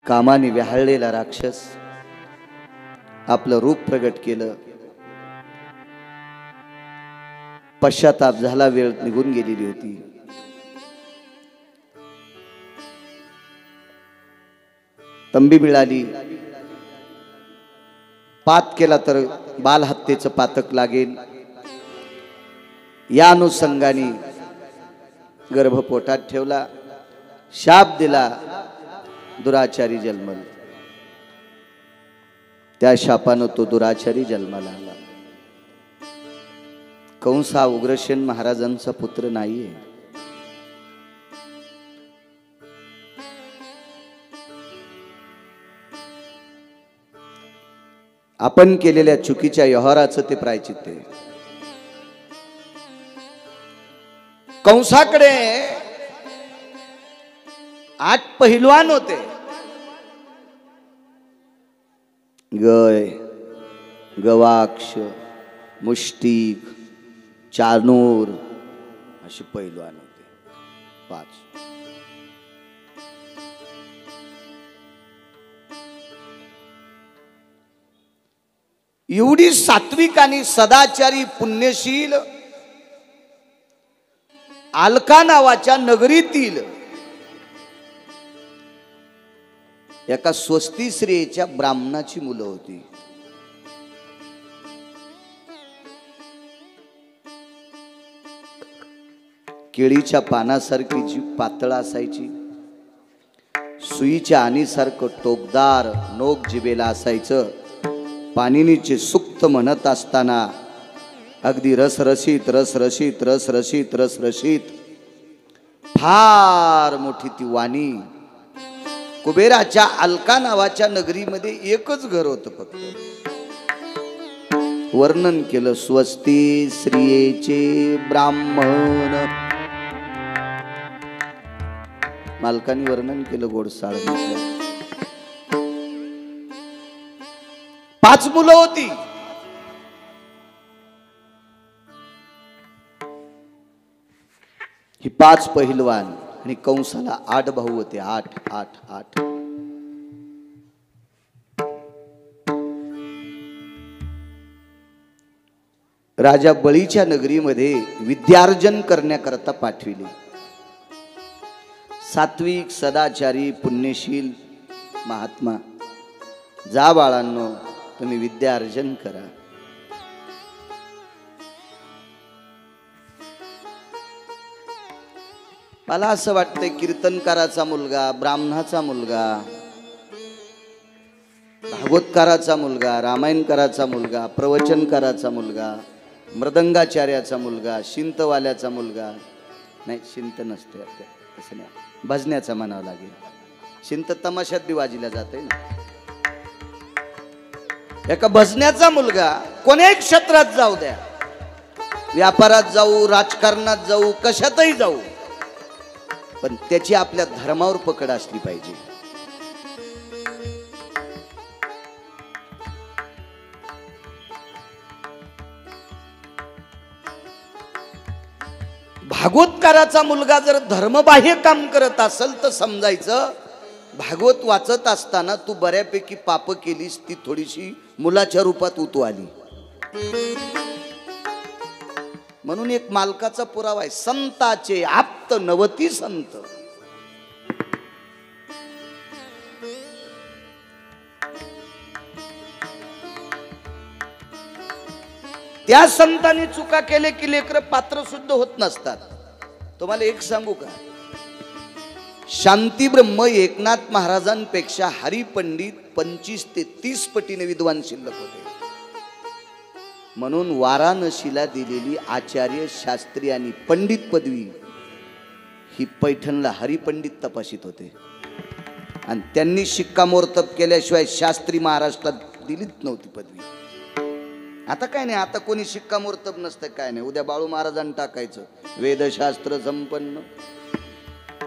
कामाने व्याहळलेला राक्षस आपलं रूप प्रगट केलं. पश्चाताप झाला, वेळ निघून गेलेली होती. तंबी मिळाली, पात केला तर बालहत्येचं पातक लागेल, या अनुषंगाने गर्भ पोटात ठेवला, शाप दिला, दुराचारी जन्मला. त्या शापानं तो दुराचारी जन्माला आला. कंस हा उग्रसेन महाराजांचा पुत्र नाहीये. आपण केलेल्या चुकीच्या व्यवहाराचं ते प्रायचित्त आहे. कंसाकडे 8 पहिलवान होते. गय, गवाक्ष, मुष्टिक, चानूर असे पहिलवान होते 5. एवढी सात्विक आणि सदाचारी पुण्यशील अलका नावाच्या नगरीतील एका स्वस्ती स्त्रियेच्या ब्राह्मणाची मुलं होती. केळीच्या पानासारखी जीभ पातळ असायची, सुईच्या आणीसारखं टोकदार नोक जिभेला असायचं. पाणिनीचे सुक्त म्हणत असताना अगदी रसरशीत रसरशीत रसरशीत रसरशीत फार मोठी ती वाणी. कुबेराच्या अलका नावाच्या नगरीमध्ये एकच घर होतं फक्त. वर्णन केलं स्वस्ती स्त्रियेचे ब्राह्मण. मालकाने वर्णन केलं गोडसाळ. 5 मुलं होती. ही 5 पहिलवान आणि कंसाला 8 भाऊ होते. 8. राजा बळीच्या नगरीमध्ये विद्यार्जन करण्याकरता पाठविले. सात्विक सदाचारी पुण्यशील महात्मा, जा बाळांनो, तुम्ही विद्या अर्जन करा. मला असं वाटतंय कीर्तनकाराचा मुलगा, ब्राह्मणाचा मुलगा, भागवतकाराचा मुलगा, रामायणकाराचा मुलगा, प्रवचनकाराचा मुलगा, मृदंगाचार्याचा मुलगा, शिंतवाल्याचा मुलगा, नाही शिंत नसते असं नाही, भजण्याचा म्हणावं लागेल. शिंत तमाशात बी वाजीला जाते ना. एका भजण्याचा मुलगा कोण्याही क्षेत्रात जाऊ द्या, व्यापारात जाऊ, राजकारणात जाऊ, कशातही जाऊ, पण त्याची आपल्या धर्मावर पकड असली पाहिजे. भागवतकाराचा मुलगा जर धर्मबाह्य काम करत असेल तर समजायचं भागवत वाचत असताना तू बऱ्यापैकी पाप केलीस, ती थोडीशी मुलाच्या रूपात उतू आली. म्हणून एक मालकाचा पुरावा आहे, संताचे आप्त 90 संत. त्या संतांनी चुका केले की लेकर पात्र शुद्ध होत नसतात. तुम्हाला एक सांगू का, शांती ब्रह्म एकनाथ महाराजांपेक्षा हरिपंडित 25 ते 30 पटीने विद्वान शिल्लक होते. म्हणून वाराणसीला दिलेली आचार्य, शास्त्री आणि पंडित पदवी ही पैठणला हरिपंडित तपासित होते. आणि त्यांनी शिक्कामोर्तब केल्याशिवाय शास्त्री महाराष्ट्रात दिलीच नव्हती पदवी. आता काय नाही, आता कोणी शिक्कामोर्तब नसतं, काय नाही. उद्या बाळू महाराजांनी टाकायचं वेदशास्त्र संपन्न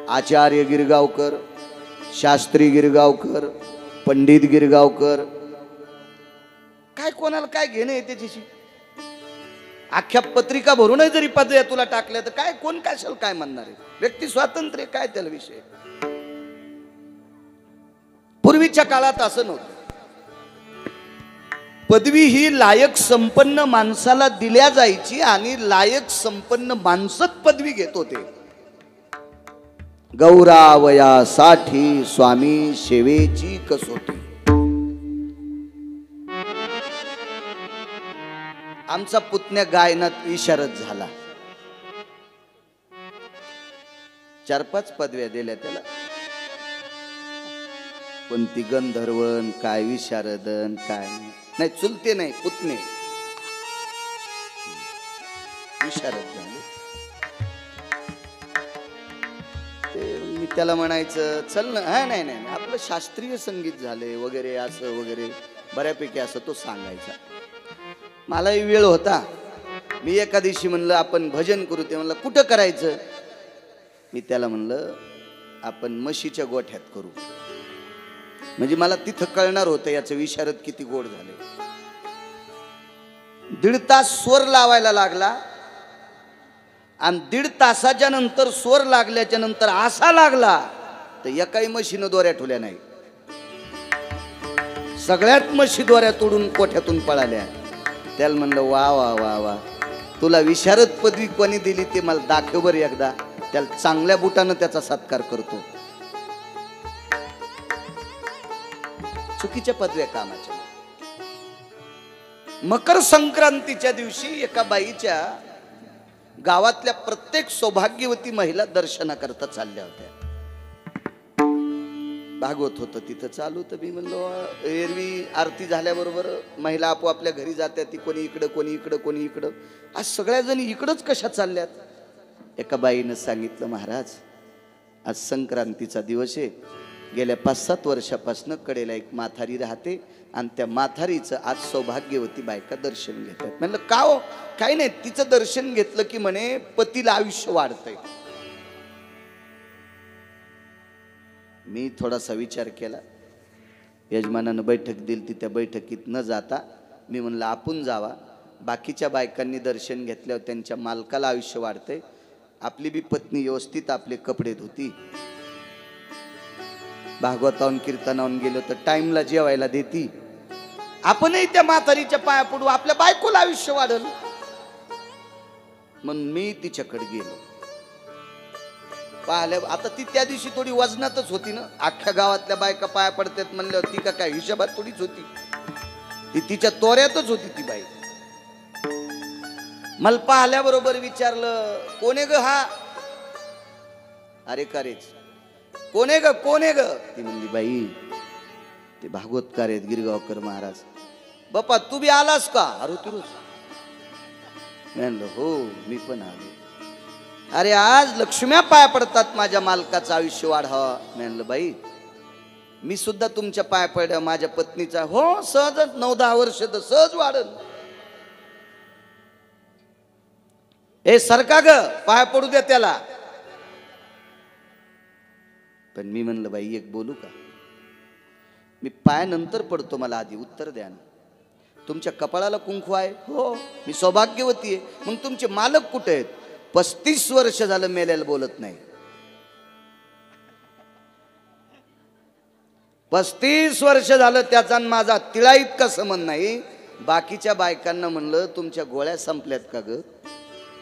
आचार्य गिरगावकर, शास्त्री गिरगावकर, पंडित गिरगावकर. काय कोणाला काय घेणं आहे त्याच्याशी? अख्ख्या पत्रिका भरूनही जरी पदव्या तुला टाकल्या तर काय, कोण कशाला काय म्हणणार आहे? व्यक्ती स्वातंत्र्य काय त्याला विषय. पूर्वीच्या काळात असं नव्हतं. पदवी ही लायक संपन्न माणसाला दिल्या जायची आणि लायक संपन्न माणसच पदवी घेत होते. गौरावयासाठी स्वामी सेवेची कसोटी. आमचा पुतण्या गायनात विशारद झाला. 4-5 पदव्या दिल्या त्याला, पण ती गंधर्वन काय विशारदन काय नाही. चुलते नाही, पुतणे विशारद झाले. ते मी त्याला म्हणायचं चल ना. हा नाही नाही आपलं शास्त्रीय संगीत झाले वगैरे असं वगैरे बऱ्यापैकी असं तो सांगायचा. मलाही वेळ होता. मी एका दिवशी म्हणलं आपण भजन करू. ते म्हणलं कुठं करायचं. मी त्याला म्हणलं आपण म्हशीच्या गोठ्यात करू. म्हणजे मला तिथं कळणार होतं याचं विशारद किती गोड झाले. 1.5 तास स्वर लावायला लागला आणि 1.5 तासाच्या नंतर स्वर लागल्याच्या नंतर असा लागला तर एकाही म्हशीनं दोऱ्या ठेवल्या नाही. सगळ्यात म्हशी दोऱ्या तोडून कोठ्यातून पळाल्या. त्याला म्हणलं वा वा वा वा, तुला विशारद पदवी कोणी दिली ते मला दाखव बरं एकदा. त्याला चांगल्या बुटानं त्याचा सत्कार करतो. चुकीच्या पदव्या कामाच्या. मकर संक्रांतीच्या दिवशी एका बाईच्या गावातल्या प्रत्येक सौभाग्यवती महिला दर्शनाकरता चालल्या होत्या. भागवत होतं तिथं चालू. तर मी म्हणलो एरवी आरती झाल्याबरोबर महिला आपोआपल्या घरी जात्या. ती कोणी इकडं कोणी इकडं कोणी इकडं. आज सगळ्या जणी इकडंच कशा चालल्यात. एका बाईनं सांगितलं महाराज आज संक्रांतीचा दिवस आहे. गेल्या 5-7 वर्षापासून कडेला एक म्हातारी राहते आणि त्या म्हातारीचं आज सौभाग्यवती बायका दर्शन घेतात. म्हणलं का हो. काही नाही, तिचं दर्शन घेतलं की म्हणे पतीला आयुष्य वाढतंय. मी थोडासा विचार केला. यजमानानं बैठक दिली. त्या बैठकीत न जाता मी म्हणलं आपण जावा. बाकीच्या बायकांनी दर्शन घेतल्यावर त्यांच्या मालकाला आयुष्य वाढतंय. आपली बी पत्नी व्यवस्थित आपले कपडे धुती, भागवताहून कीर्तनाहून गेलो तर टाइमला जेवायला देती. आपणही त्या म्हातारीच्या पाया पडू, आपल्या बायकोला आयुष्य वाढल. म्हणून मी तिच्याकडे गेलो. पाहिल्या आता ती त्या दिवशी थोडी वजनातच होती ना. अख्ख्या गावातल्या बायका पाया पडतात म्हणल्यावर ती का काय हिशोबात थोडीच होती. ती तिच्या तोऱ्यातच होती ती बाई. मला पाहिल्याबरोबर विचारलं कोणे ग हा. अरे कारेच कोणे ग कोणे ग. ती म्हणली बाई ते भागवतकार आहेत गिरगावकर महाराज. बाप्पा तू बी आलास का. अरे तू म्हणलं हो मी पण आलो. अरे आज लक्ष्म्या पाया पडतात माझ्या मालकाचं आयुष्य वाढावा. म्हणलं बाई मी सुद्धा तुमच्या पाया पडल्या माझ्या पत्नीचा. हो सहजच 9-10 वर्ष तर सहज वाढल. ए सरका ग पाया पडू द्या त्याला. पण मी म्हणलं बाई एक बोलू का. मी पायानंतर पडतो, मला आधी उत्तर द्या ना. तुमच्या कपाळाला कुंकू आहे. हो मी सौभाग्यवती आहे. मग तुमचे मालक कुठे आहेत. 35 वर्ष झालं मेल्याला बोलत नाही. 35 वर्ष झालं त्याचा माझा तिळा इतका संबंध नाही. बाकीच्या बायकांना म्हणलं तुमच्या गोळ्या संपल्यात का ग.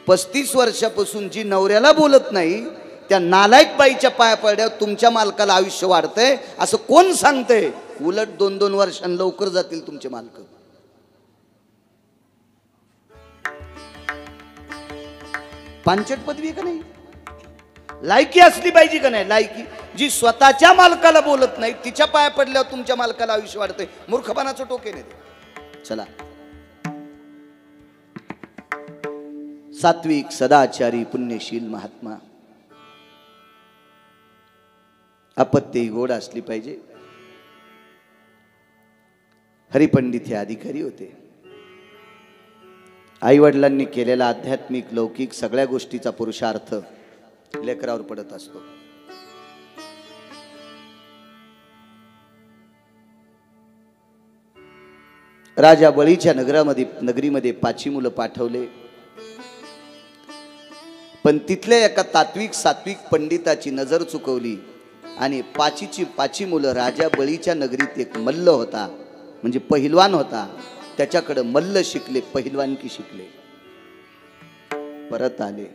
35 वर्षापासून जी नवऱ्याला बोलत नाही त्या नालायक बाईच्या पाया पडल्यावर तुमच्या मालकाला आयुष्य वाढतंय असं कोण सांगतंय. उलट 2-2 वर्षांनी लवकर जातील तुमचे मालक. पांचट पदवी का नाही. लायकी असली पाहिजे का नाही. लायकी जी स्वतःच्या मालकाला बोलत नाही तिच्या पाया पडल्यावर तुमच्या मालकाला आयुष्य वाढतंय. मूर्खपणाचं टोके नाही. चला सात्विक सदाचारी पुण्यशील महात्मा. अपत्य गोड असली पाहिजे. हरिपंडित हे अधिकारी होते. आई वडिलांनी केलेला आध्यात्मिक लौकिक सगळ्या गोष्टीचा पुरुषार्थ लेकरावर पडत असतो. राजा बळीच्या नगरीमध्ये 5 मुलं पाठवले. पण तिथल्या एका तात्विक सात्विक पंडिताची नजर चुकवली आणि पाची मुलं. राजा बळीच्या नगरीत एक मल्ल होता, म्हणजे पहिलवान होता. त्याच्याकडे मल्ल शिकले, पहिलवानकी शिकले, परत आले.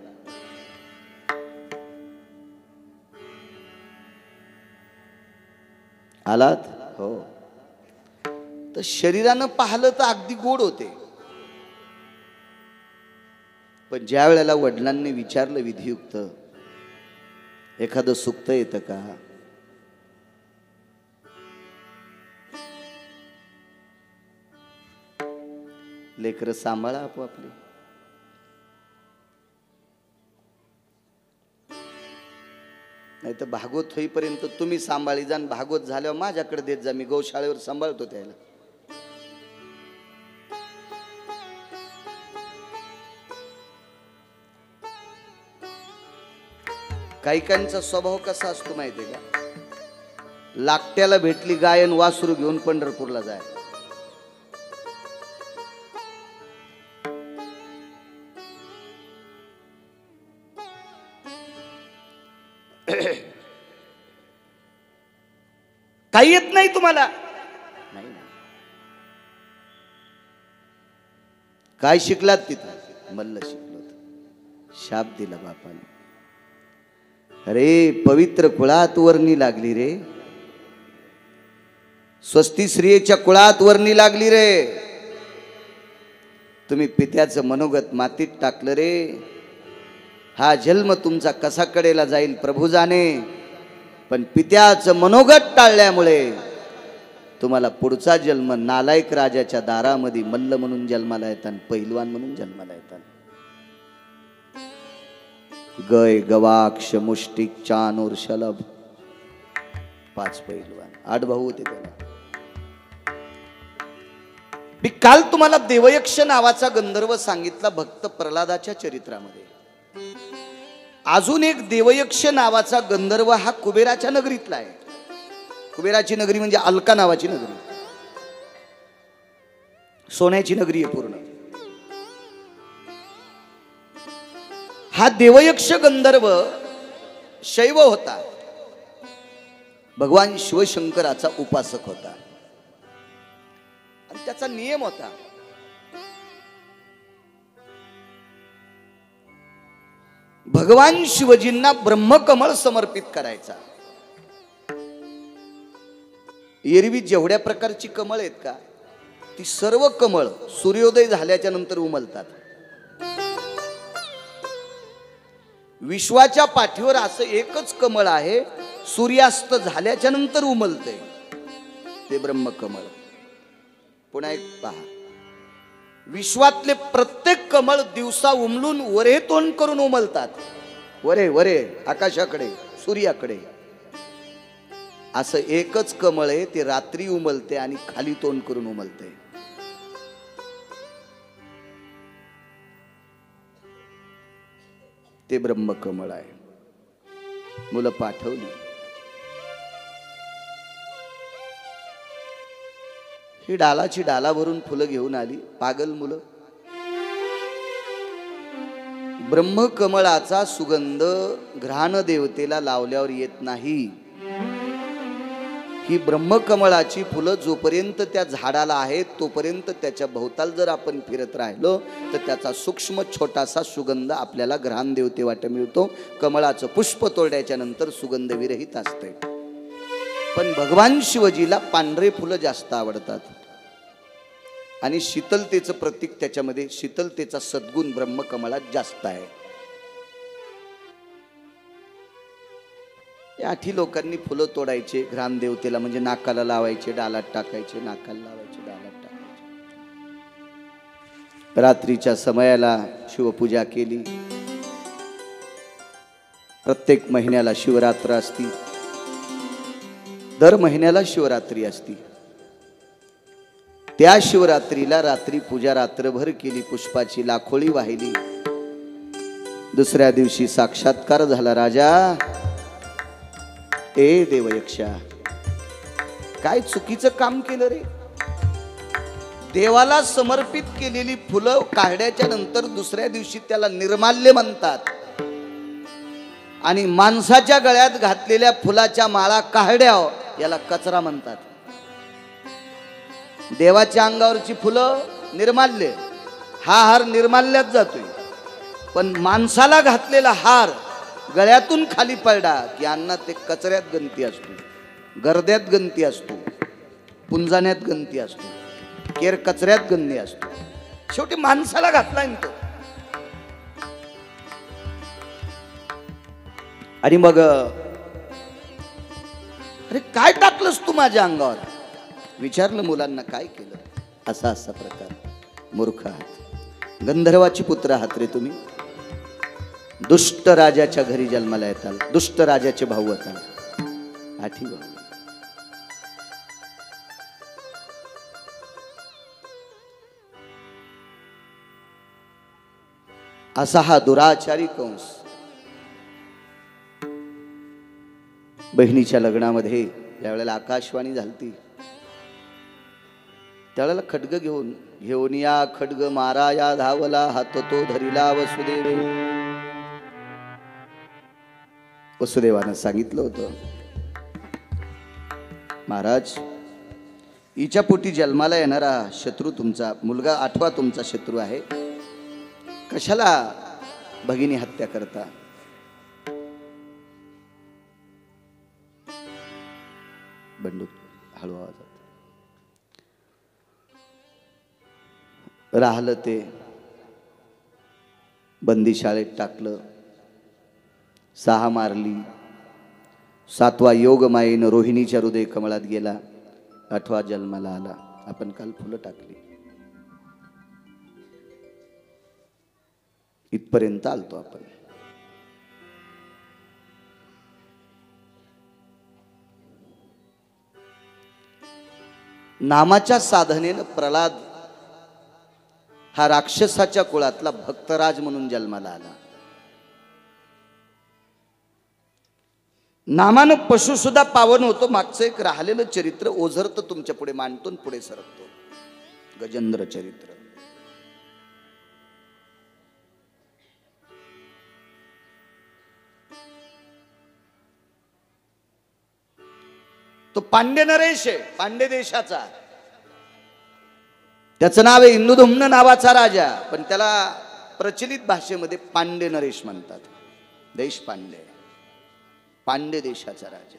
आलात हो. तर शरीरानं पाहिलं तर अगदी गोड होते, पण ज्या वेळेला वडिलांनी विचारलं विधियुक्त, एखादं सुक्त येतं का, लेकरं सांभाळा आपोआपली. नाही तर भागवत होईपर्यंत तुम्ही सांभाळी जा, भागवत झाल्यावर माझ्याकडे देत जा, मी गौशाळेवर सांभाळतो त्याला. काहीकांचा स्वभाव कसा असतो माहितीये का, लागट्याला भेटली गायन वासरू घेऊन पंढरपूरला जाय. काही येत नाही तुम्हाला, नाही ना. काय शिकलात तिथं? मल्ल शिकलो. शाप दिला बापाने. अरे पवित्र कुळात वर्णी लागली रे, स्वस्ती स्त्रियेच्या कुळात वर्णी लागली रे. तुम्ही पित्याचं मनोगत मातीत टाकलं रे. हा जन्म तुमचा कसा कडेला जाईल प्रभू जाणे, पण पित्याचं मनोगत टाळल्यामुळे तुम्हाला पुढचा जन्म नालायक राजाच्या दारामध्ये मल्ल म्हणून जन्माला येतात, पहिलवान म्हणून जन्माला येतात. गय गवाक्ष मुष्टिक चानूर शलभ, 5 पहिलवान, 8 भाऊ होते त्याला. मी काल तुम्हाला देवयक्ष नावाचा गंधर्व सांगितला भक्त प्रल्हादाच्या चरित्रामध्ये. अजून एक देवयक्ष नावाचा गंधर्व हा कुबेराच्या नगरीतला आहे. कुबेराची नगरी म्हणजे अलका नावाची नगरी, सोन्याची नगरी आहे पूर्ण. हा देवयक्ष गंधर्व शैव होता, भगवान शिवशंकराचा उपासक होता. आणि त्याचा नियम होता, भगवान शिवजींना ब्रह्मकमळ समर्पित करायचा. एरवी जेवढ्या प्रकारची कमळ आहेत का, ती सर्व कमळ सूर्योदय झाल्याच्या नंतर उमलतात. विश्वाच्या पाठीवर असं एकच कमळ आहे, सूर्यास्त झाल्याच्या नंतर उमलते, ते ब्रह्मकमळ. पुन्हा एक पहा, विश्वातले प्रत्येक कमळ दिवसा उमलून वरे तोंड करून उमलतात, वरे वरे आकाशाकडे, सूर्याकडे. असं एकच कमळ आहे, ते रात्री उमलते आणि खाली तोंड करून उमलते. ते ब्रह्मकमळ आहे. मुलं पाठवली, ही डालाची डाला भरून फुलं घेऊन आली. पागल मुलं. ब्रह्मकमळाचा सुगंध घ्राण देवतेला लावल्यावर येत नाही. ही ब्रह्मकमळाची फुलं जोपर्यंत त्या झाडाला आहेत तोपर्यंत त्याच्या भोवताल जर आपण फिरत राहिलो तर त्याचा सूक्ष्म छोटासा सुगंध आपल्याला घ्राण देवते वाट मिळतो. कमळाचं पुष्प तोडल्याच्या नंतर सुगंध विरहित असते. पण भगवान शिवजीला पांढरे फुलं जास्त आवडतात आणि शीतलतेचं प्रतीक त्याच्यामध्ये, शीतलतेचा सद्गुण ब्रह्मकमळात जास्त आहे. 8 लोकांनी फुलं तोडायचे घ्राण देवतेला, म्हणजे नाकाला लावायचे, डालात टाकायचे, नाकाला लावायचे, डालात टाकायचे. रात्रीच्या समयाला शिवपूजा केली. प्रत्येक महिन्याला शिवरात्र असती, दर महिन्याला शिवरात्री असती. त्या शिवरात्रीला रात्री पूजा रात्रभर केली, पुष्पाची लाखोळी वाहिली. दुसऱ्या दिवशी साक्षात्कार झाला. राजा, ए देवयक्षा, काय चुकीचं काम केलं रे. देवाला समर्पित केलेली फुलं काढण्याच्या नंतर दुसऱ्या दिवशी त्याला निर्माल्य म्हणतात. आणि माणसाच्या गळ्यात घातलेल्या फुलाच्या माळा काहड्या, याला कचरा म्हणतात. देवाच्या अंगावरची फुलं निर्माल्य, हा हार निर्माल्यात जातोय. पण माणसाला घातलेला हार गळ्यातून खाली पडला की अन्नात ते कचऱ्यात गंती असतो, गर्द्यात गंती असतो, पुंजाण्यात गंती असतो, केर कचऱ्यात गंती असतो. शेवटी माणसाला घातलाय तो. आणि मग अरे काय टाकलंस तू माझ्या अंगावर, विचारलं मुलांना काय केलं. असा असा प्रकार. मूर्ख आहात, गंधर्वाची पुत्र आहात रे तुम्ही. दुष्ट राजाच्या घरी जन्माला येताल, दुष्ट राजाचे भाऊ होता. आठी भाऊ. असा हा दुराचारी कंस बहिणीच्या लग्नामध्ये ज्यावेळेला आकाशवाणी झालती, त्यावेळेला खड्ग घेऊन या खड्ग मारा या धावला, हात तो धरिला वसुदेव. वसुदेवानं सांगितलं होतं, महाराज हिच्या पोटी जन्माला येणारा शत्रू तुमचा मुलगा, 8वा तुमचा शत्रू आहे, कशाला भगिनी हत्या करता. बंडू हळू आवाजात. राहिलं ते बंदीशाळेत टाकलं, 6 मारली. 7वा योग मायेनं रोहिणीच्या हृदय कमळात गेला, 8वा जन्माला आला. आपण काल फुलं टाकली. इथपर्यंत आलतो आपण. नामाच्या साधनेनं प्रल्हाद हा राक्षसाच्या कुळातला भक्तराज म्हणून जन्माला आला. नामानं पशु सुद्धा पावन होतो. मागचं एक राहिलेलं चरित्र ओझरतं तुमच्या पुढे मांडतो, पुढे सरकतो. गजेंद्र चरित्र. तो पांड्य नरेश आहे, पांड्य देशाचा. त्याचं नाव आहे इंदुधुम्न नावाचा राजा, पण त्याला प्रचलित भाषेमध्ये पांड्य नरेश म्हणतात. देश पांड्य, पांड्य देशाचा राजा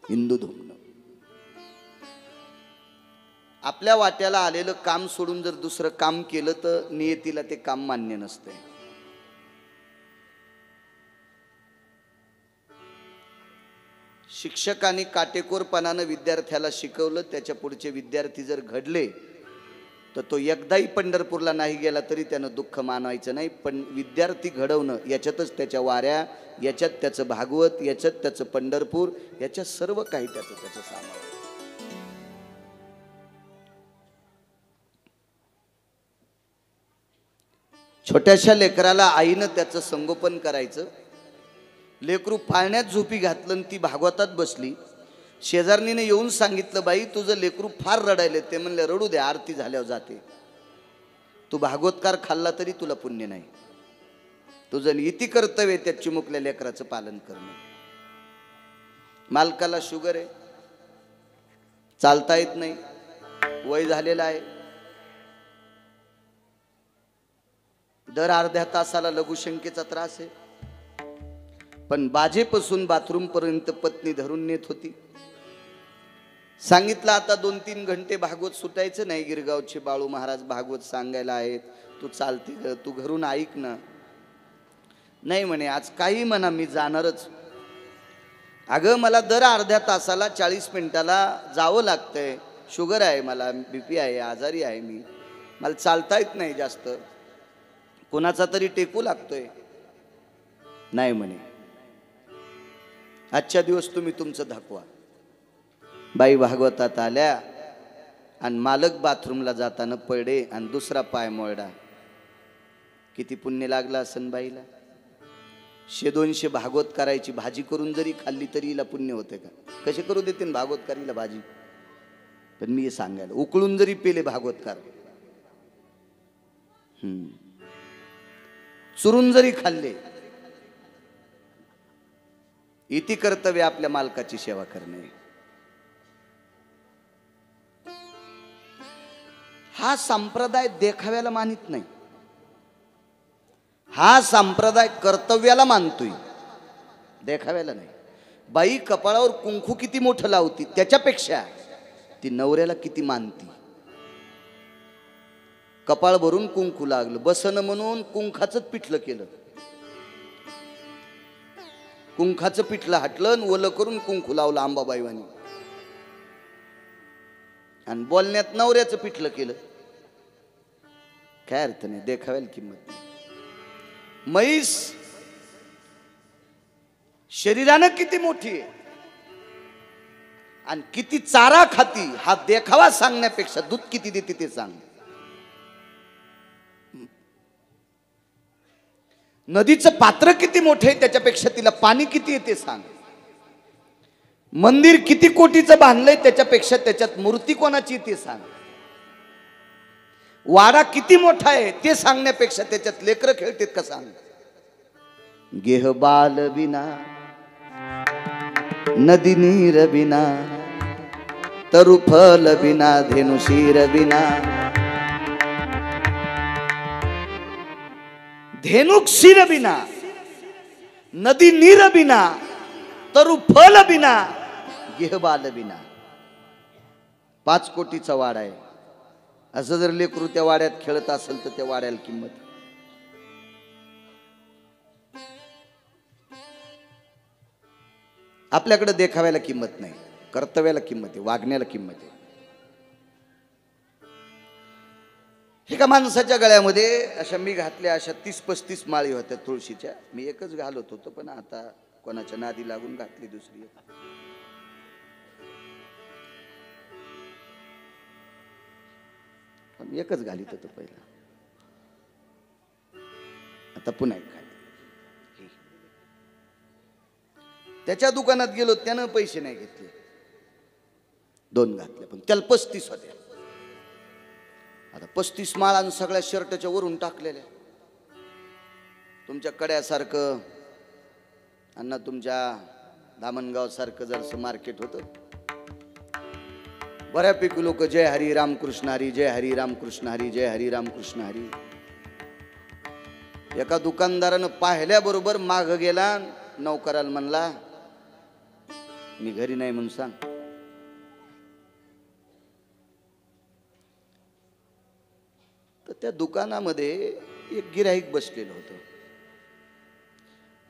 इंदुधुम्न. आपल्या वाट्याला आलेलं काम सोडून जर दुसरं काम केलं तर नियतीला ते काम मान्य नसते. शिक्षकांनी काटेकोरपणानं विद्यार्थ्याला शिकवलं, त्याच्या पुढचे विद्यार्थी जर घडले तर तो एकदाही पंढरपूरला नाही गेला तरी त्यानं दुःख मानवायचं नाही. पण विद्यार्थी घडवणं याच्यातच त्याच्या वाऱ्या, याच्यात त्याचं भागवत, याच्यात त्याचं पंढरपूर, याच्यात सर्व काही त्याचं सामान. छोट्याशा लेकराला आईनं त्याचं संगोपन करायचं. लेकरू पाळण्यात झोपी घातलं, ती भागवतात बसली. शेजारणीने येऊन सांगितलं, बाई तुझं लेकरू फार रडायले. ते म्हणले रडू दे, आरती झाल्यावर जाते. तू भागवतकार खाल्ला तरी तुला पुण्य नाही. तुझं नीती कर्तव्य त्या चिमुकल्या लेकराचं पालन करणं. मालकाला शुगर आहे, चालता येत नाही, वय झालेलं आहे. दर अर्ध्या तासाला लघुशंकेचा त्रास आहे. पण बाजेपासून बाथरूम पर्यंत पत्नी धरून नेत होती. सांगितलं आता 2-3 घंटे भागवत सुटायचं नाही. गिरगावचे बाळू महाराज भागवत सांगायला आहेत, तू चालते, तू घरून ऐक ना. नाही म्हणे, आज काही म्हणा मी जाणारच. अगं मला दर अर्ध्या तासाला 40 मिनिटाला जावं लागतंय. शुगर आहे मला, BP आहे, आजारी आहे मी, मला चालता येत नाही जास्त, कोणाचा तरी टेकू लागतोय. नाही म्हणे, आजच्या दिवस तुम्ही तुमचं दाखवा. बाई भागवतात आल्या आणि मालक बाथरूमला जाताना पडे आणि दुसरा पाय मोडा. किती पुण्य लागला असन बाईला. 100-200 भागवत करायची भाजी करून जरी खाल्ली तरी हिला पुण्य होते का? कसे करू देते भागवतकारीला भाजी? पण मी हे सांगायला, उकळून जरी पेले भागवतकार, चुरून जरी खाल्ले इति कर्तव्य आपल्या मालकाची सेवा करणे. हा संप्रदाय देखाव्याला मानित नाही. हा संप्रदाय कर्तव्याला मानतोय, देखाव्याला नाही. बाई कपाळावर कुंकू किती मोठं लावती त्याच्यापेक्षा ती नवऱ्याला किती मानती. कपाळ भरून कुंकू लागलं बसन म्हणून कुंखाचं पिठलं केलं, कुंखाचं पिठलं हटलं ओलं करून कुंकू लावलं अंबाबाईवानी, आणि बोलण्यात नवऱ्याचं पिठलं केलं. काय अर्थ नाही, देखाव्याला किंमत नाही. म्हैस शरीरानं किती मोठी आहे आणि किती चारा खाती हा देखावा सांगण्यापेक्षा दूध किती देते ते सांग. नदीचं पात्र किती मोठे आहे त्याच्यापेक्षा तिला पाणी किती येते सांग. मंदिर किती कोटीचं बांधलंय त्याच्यापेक्षा त्याच्यात मूर्ती कोणाची ते सांग. वाडा किती मोठा आहे ते सांगण्यापेक्षा त्याच्यात लेकरं खेळतात का सांग. गेह बाल बिना नदी नीर बिना तरु फल बिना धेनु शीर बिना. धेनुक शीर बिना नदी नीर बिना तरु फल बिना गेह बाल बिना. 5 कोटीचा वाडा आहे, असं जर लेकरू त्या वाड्यात खेळत असेल तर त्या वाड्याला किंमत. आपल्याकडे देखाव्याला किंमत नाही, कर्तव्याला किंमत आहे, वागण्याला किंमत आहे. एका माणसाच्या गळ्यामध्ये अशा मी घातल्या अशा 30-35 माळी होत्या तुळशीच्या. मी एकच घालत होतो पण आता कोणाच्या नादी लागून घातली दुसरी. एकच घालीत होतो पहिला, आता पुन्हा एक घाली. त्याच्या दुकानात गेलो त्यानं पैसे नाही घेतले, 2 घातले पण त्याला 35 होत्या. आता 35 माळांनी सगळ्या शर्टच्या वरून टाकलेल्या. तुमच्या कड्यासारखं अण्णा तुमच्या धामणगाव सारखं जरसं मार्केट होतं, बऱ्यापैकी लोक जय हरी रामकृष्ण हरी, जय हरी रामकृष्ण हरी, जय हरी रामकृष्ण हरी. एका दुकानदारानं पाहिल्याबरोबर माग गेला, नौकराला म्हणला मी घरी नाही म्हणून सांग. तर त्या दुकानामध्ये एक गिऱ्हाईक बसलेलं होतं.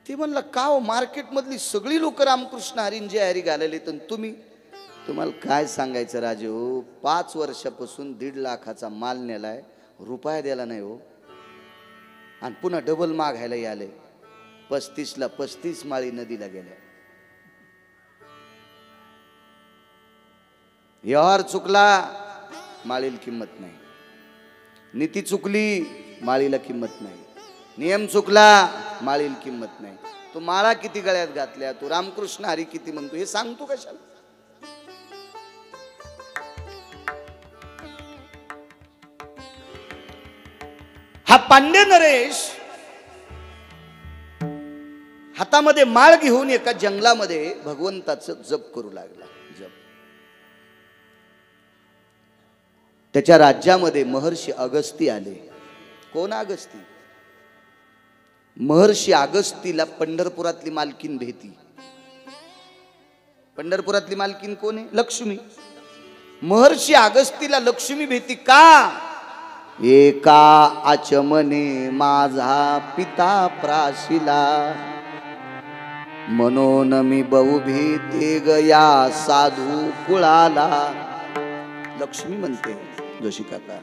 ते म्हणलं का हो, मार्केट मधली सगळी लोक रामकृष्ण हरी जय हरी घालले तर तुम्ही. तुम्हाला काय सांगायचं राजे हो, 5 वर्षापासून 1.5 लाखाचा माल नेलाय, रुपया द्यायला नाही हो, आणि पुन्हा डबल मागायला आले. 35ला 35 माळी नदीला गेल्या. व्यवहार चुकला, माळीला किंमत नाही. नीती चुकली, माळीला किंमत नाही. नियम चुकला, माळीला किंमत नाही. तू माळा किती गळ्यात घातल्या, तू रामकृष्ण हरी किती म्हणतो हे सांगतो कशाला. हा पांडे नरेश हातामध्ये माळ घेऊन एका जंगलामध्ये भगवंताचं जप करू लागला. जप. त्याच्या राज्यामध्ये महर्षी अगस्ती आले. कोण अगस्ती? महर्षी अगस्तीला पंढरपुरातली मालकीन भेटी. पंढरपुरातली मालकीन कोण आहे? लक्ष्मी. महर्षी अगस्तीला लक्ष्मी भेटी का? एका आचमने माझा पिता प्राशिला, म्हणून मी बहुभीते गया साधू कुळाला. लक्ष्मी म्हणते जोशी काका,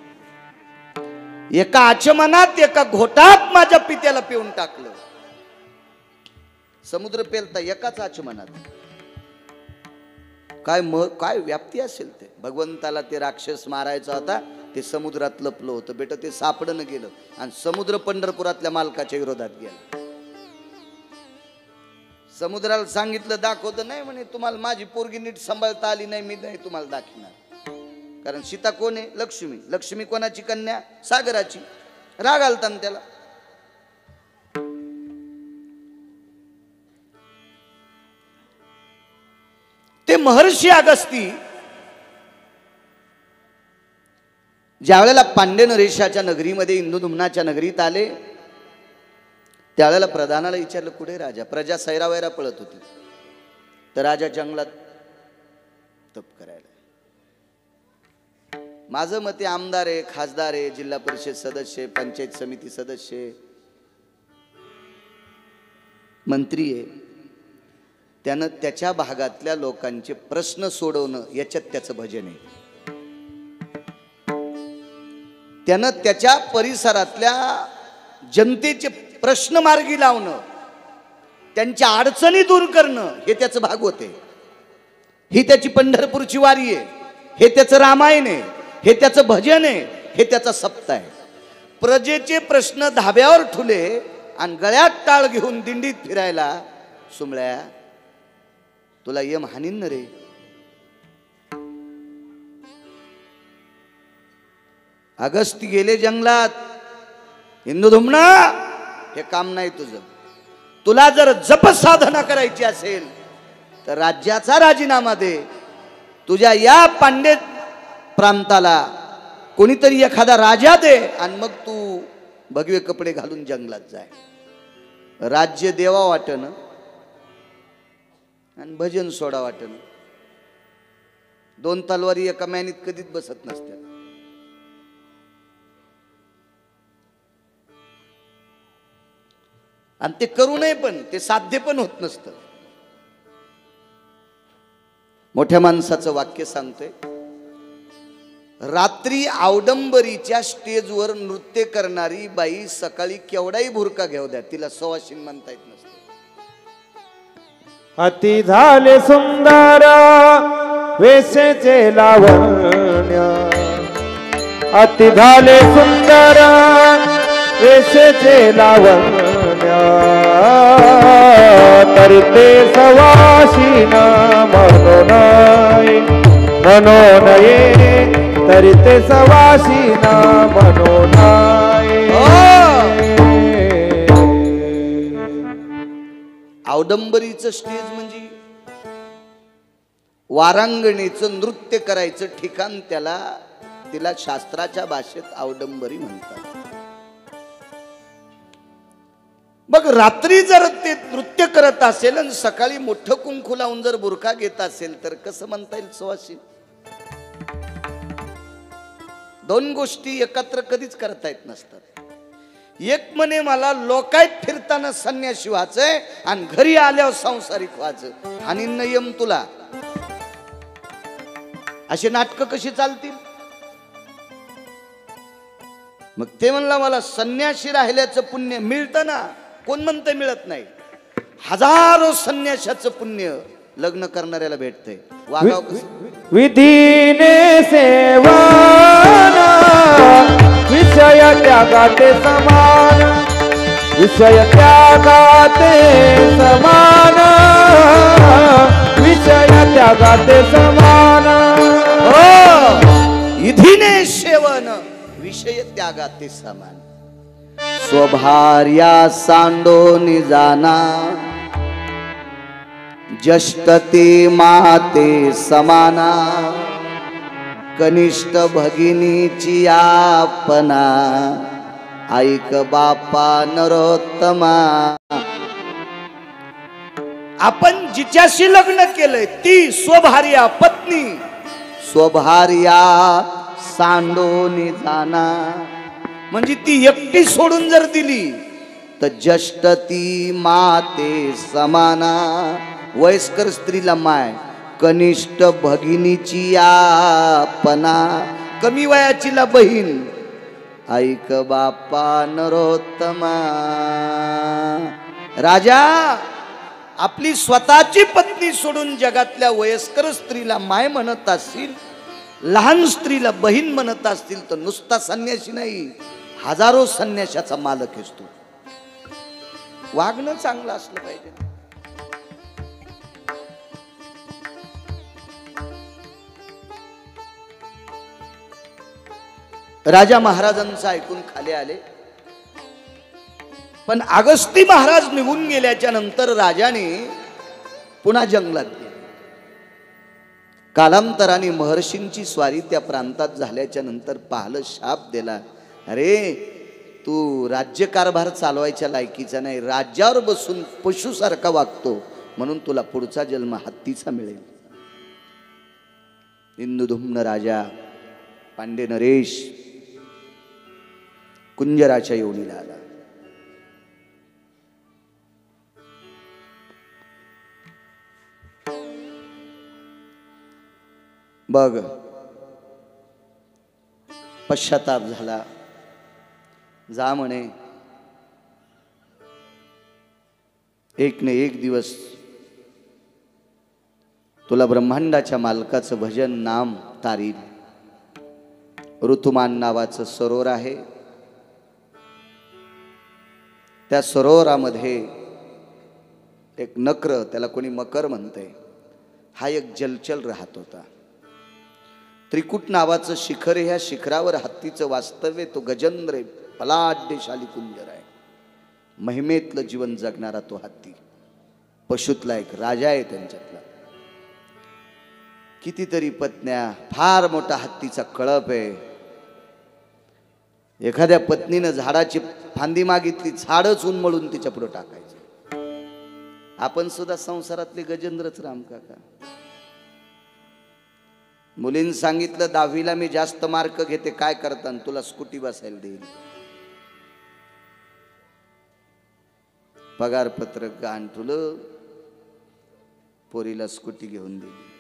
एका आचमनात एका घोटात माझ्या पित्याला पिऊन टाकलं. समुद्र पेलता एकाच आचमनात. काय व्याप्ती असेल ते. भगवंताला ते राक्षस मारायचा होता, ते समुद्रात लपलं होतं. बेटा ते सापडणं गेलं आणि समुद्र पंढरपुरातल्या मालकाच्या विरोधात गेला. समुद्राला सांगितलं दाखवतं नाही म्हणे, तुम्हाला माझी पोरगी नीट सांभाळता आली नाही, मी नाही तुम्हाला दाखवणार. कारण सीता कोण आहे? लक्ष्मी. लक्ष्मी कोणाची कन्या? सागराची. राग आलता ना त्याला. महर्षी अगस्ती ज्या वेळेला पांड्य नरेशाच्या नगरीमध्ये इंदुधुम्नाच्या नगरीत आले, त्यावेळेला प्रधानाला विचारलं कुठे राजा? प्रजा सैरावैरा पळत होती, तर राजा जंगलात तप करायला. माझं मते आमदार आहे, खासदार आहे, जिल्हा परिषद सदस्य, पंचायत समिती सदस्य, मंत्री आहे, त्यानं त्याच्या भागातल्या लोकांचे प्रश्न सोडवणं याच्यात त्याचं भजन आहे. त्यानं त्याच्या परिसरातल्या जनतेचे प्रश्न मार्गी लावणं, त्यांच्या अडचणी दूर करणं हे त्याचं भागवत आहे. ही त्याची पंढरपूरची वारी आहे, हे त्याचं रामायण आहे, हे त्याचं भजन आहे, हे त्याचा सप्ताह आहे. प्रजेचे प्रश्न धाब्यावर ठुले आणि गळ्यात टाळ घेऊन दिंडीत फिरायला, सुमळ्या तुला यम हानीन न रे. अगस्ती गेले जंगलात, इंदुधुम्ना हे काम नाही तुझं. तुला जर जप साधना करायची असेल तर राज्याचा राजीनामा दे. तुझ्या या पांड्य प्रांताला कोणीतरी एखादा राजा दे आणि मग तू भगवे कपडे घालून जंगलात जाय. राज्य देवा वाटन आणि भजन सोडा वाटन. दोन तलवारी एका मॅनीत कधीच बसत नसतात. आणि ते करू नये पण ते साध्य पण होत नसतं. मोठ्या माणसाचं वाक्य सांगतोय, रात्री आवडंबरीच्या स्टेजवर नृत्य करणारी बाई सकाळी केवढाही भुरका घेऊ द्या, तिला सवाशीन म्हणता येत नसतं. अति झाले सुंदर वेशेचे लावण्य, अति झाले सुंदर वेशेचे लावण्य, तरी ते सवाशीन म्हणो नये, तरी ते सवाशीन म्हणो नये. आवडंबरीचं स्टेज म्हणजे वारांगणीचं नृत्य करायचं ठिकाण, तिला शास्त्राच्या भाषेत आवडंबरी म्हणतात. मग रात्री जर ते नृत्य करत असेल आणि सकाळी मोठं कुंकू लावून जर बुरखा घेत असेल तर कसं म्हणता येईल सवाशीन? दोन गोष्टी एकत्र कधीच करता येत नसतात. एक म्हणे मला लोकायत फिरताना संन्यासी व्हायचंय आणि घरी आल्यावर संसारिक व्हायचं, आणि नियम तुला. अशी नाटकं कशी चालतील? मग ते म्हणला मला संन्यासी राहिल्याचं पुण्य मिळतं ना. कोण म्हणतं मिळत नाही? हजारो संन्याशाचं पुण्य लग्न करणाऱ्याला भेटतंय. वागाव कसं? विधीने सेवाना विषय त्यागाते समान, विषय त्यागाते समान, विषय त्यागाते समान. विधीने सेवन विषय त्यागाते समान. स्वभार्या सांडोनी जाना, जष्टते माते समाना, कनिष्ठ भगिनीची आपना, ऐक बापा नरोत्तमा. आपण जिच्याशी लग्न केलंय ती स्वभार्या पत्नी, स्वभार्या सांडोनी जाना, म्हणजे ती एकटी सोडून जर दिली तर जष्ट ती माते समाना, वयस्कर स्त्रीला माय, कनिष्ठ भगिनीची आपना, कमी वयाचीला बहीण, ऐक बापा नरोत्तमा. राजा आपली स्वतःची पत्नी सोडून जगातल्या वयस्कर स्त्रीला माय म्हणत असतील, लहान स्त्रीला बहीण म्हणत असतील तर नुसता संन्यासी नाही, हजारो संन्याशाचा मालक असतो. वागणं चांगलं असलं पाहिजे. राजा महाराजांचं ऐकून खाली आले, पण अगस्ती महाराज निघून गेल्याच्या नंतर राजाने पुन्हा जंगलात गेले. कालांतराने महर्षींची स्वारी त्या प्रांतात झाल्याच्या नंतर पाहलं, शाप दिला, अरे तू राज्यकारभार चालवायच्या लायकीचा नाही, राज्यावर बसून पशुसारखा वागतो, म्हणून तुला पुढचा जन्म हत्तीचा मिळेल. इंदुधुम्न राजा पांडे नरेश कुंजराच्या योनीला आला. बघ, पश्चाताप झाला. जा म्हणे, एक ने एक दिवस तुला ब्रह्मांडाच्या मालकाचं भजन नाम तारील. ऋतुमान नावाचं सरोवर आहे, त्या सरोवरामध्ये एक नक्र, त्याला कोणी मकर म्हणते, हा एक जलचल राहत होता. त्रिकुट नावाचं शिखर, ह्या शिखरावर हत्तीचं वास्तव्य, तो गजेंद्र पलाढ्यशाली कुंजर आहे. महिमेतलं जीवन जगणारा तो हत्ती, पशुतला एक राजा आहे त्यांच्यातला. कितीतरी पत्न्या, फार मोठा हत्तीचा कळप आहे. एखाद्या पत्नीनं झाडाची फांदी मागितली, झाडच उन्मळून तिच्या पुढे टाकायचं. आपण सुद्धा संसारातले गजेंद्रच राम काका. मुलींनी सांगितलं 10वीला मी जास्त मार्क घेते, काय करताना तुला स्कूटी बसायला देईल. पगार पत्रक गाण तुलं, पोरीला स्कूटी घेऊन दिली.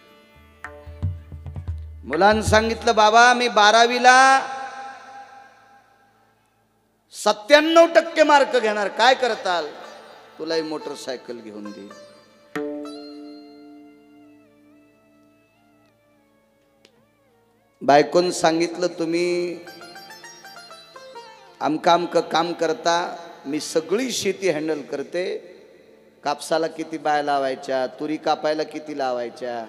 मुलांनी सांगितलं बाबा मी 12वीला 97% मार्क घेणार, काय करताल, तुलाही मोटरसायकल घेऊन देईल. बायकोन सांगितलं तुम्ही आमका काम करता, मी सगळी शेती हँडल करते. कापसाला किती बाया लावायच्या, तुरी कापायला किती लावायच्या,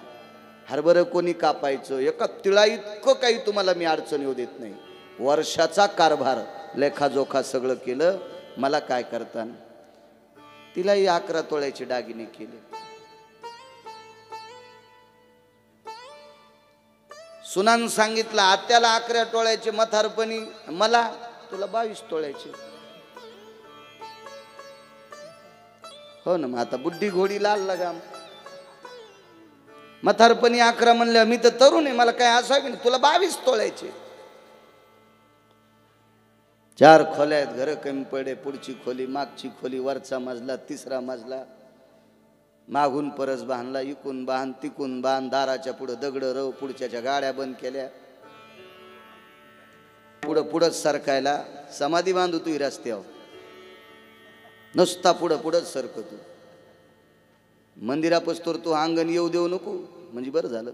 हरभरं कोणी कापायचं, एका तिळा इतकं काही तुम्हाला मी अडचण येऊ देत नाही. वर्षाचा कारभार लेखाजोखा सगळं केलं, मला काय करता. तिलाही 11 तोळ्याचे दागिने केले. सुनान सांगितलं आत्याला 11 तोळ्याचे मथारपणी, मला तुला 22 तोळ्याचे. हो ना, मग आता बुड्ढी घोडी लाल लगाम. मथारपणी 11 म्हणलं, मी तर तरुण आहे, मला काय असावी नाही, तुला 22 तोळ्याचे. 4 खोल्या आहेत, घर कमी पडे, पुढची खोली, मागची खोली, वरचा मजला, तिसरा मजला, मागून परस बांधला, इकून बांध, तिकून बांध, दाराच्या पुढं दगड रव, पुढच्या गाड्या बंद केल्या, पुढं पुढंच सरकायला. समाधी बांधू तू रस्त्यावर, नुसता पुढं पुढंच सरक तू. मंदिरापस्तोर तू अंगण येऊ देऊ नको, म्हणजे बरं झालं.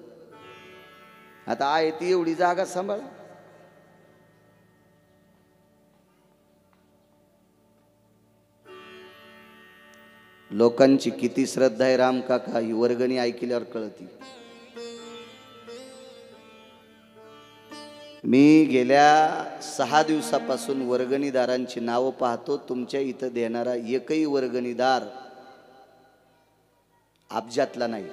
आता आहे ती एवढी जागा सांभाळ. लोकांची किती श्रद्धा आहे राम काका, ही वर्गणी ऐकल्यावर कळती. मी गेल्या 6 दिवसापासून वर्गणीदारांची नावं पाहतो. तुमच्या इथं देणारा एकही वर्गणीदार अब्जातला नाही.